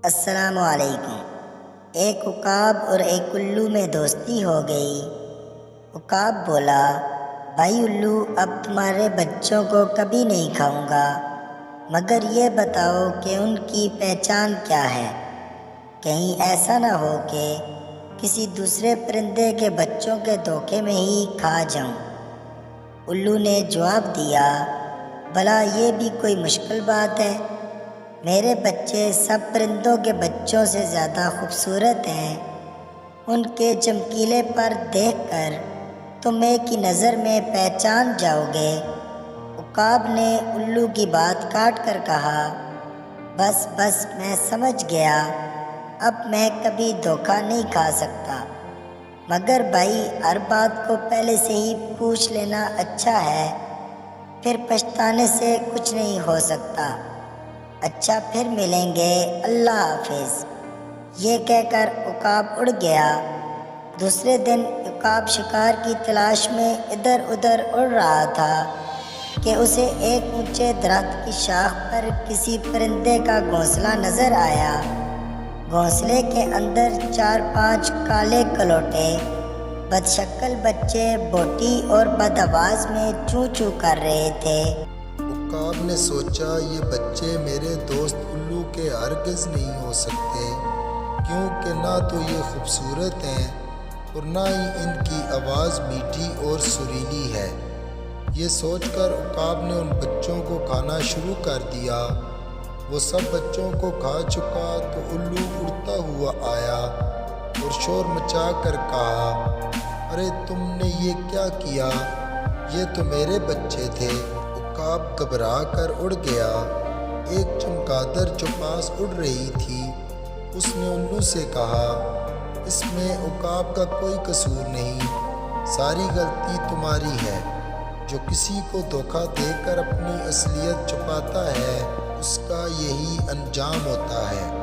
السلام علیکم۔ ایک عقاب اور ایک الو میں دوستی ہو گئی۔ عقاب بولا، بھائی الو، اب تمہارے بچوں کو کبھی نہیں کھاؤں گا، مگر یہ بتاؤ کہ ان کی پہچان کیا ہے، کہیں ایسا نہ ہو کہ کسی دوسرے پرندے کے بچوں کے دھوکے میں ہی کھا جاؤں۔ الو نے جواب دیا، بھلا یہ بھی کوئی مشکل بات ہے؟ میرے بچے سب پرندوں کے بچوں سے زیادہ خوبصورت ہیں، ان کے چمکیلے پر دیکھ کر تم ایک ہی نظر میں پہچان جاؤ گے۔ عقاب نے الو کی بات کاٹ کر کہا، بس بس، میں سمجھ گیا، اب میں کبھی دھوکہ نہیں کھا سکتا، مگر بھائی ہر بات کو پہلے سے ہی پوچھ لینا اچھا ہے، پھر پچھتانے سے کچھ نہیں ہو سکتا۔ اچھا، پھر ملیں گے، اللہ حافظ۔ یہ کہہ کر عقاب اڑ گیا۔ دوسرے دن عقاب شکار کی تلاش میں ادھر ادھر اڑ رہا تھا کہ اسے ایک اونچے درخت کی شاخ پر کسی پرندے کا گھونسلہ نظر آیا۔ گھونسلے کے اندر 4-5 کالے کلوٹے بدشکل بچے بوٹی اور بدآواز میں چوں چوں کر رہے تھے۔ عقاب نے سوچا، یہ بچے میرے دوست الو کے ہرگز نہیں ہو سکتے، کیونکہ نہ تو یہ خوبصورت ہیں اور نہ ہی ان کی آواز میٹھی اور سریلی ہے۔ یہ سوچ کر عقاب نے ان بچوں کو کھانا شروع کر دیا۔ وہ سب بچوں کو کھا چکا تو الو اڑتا ہوا آیا اور شور مچا کر کہا، ارے تم نے یہ کیا کیا؟ یہ تو میرے بچے تھے۔ عقاب گھبرا کر اڑ گیا۔ ایک چمگادڑ جو پاس اڑ رہی تھی، اس نے الو سے کہا، اس میں عقاب کا کوئی قصور نہیں، ساری غلطی تمہاری ہے۔ جو کسی کو دھوکہ دے کر اپنی اصلیت چھپاتا ہے، اس کا یہی انجام ہوتا ہے۔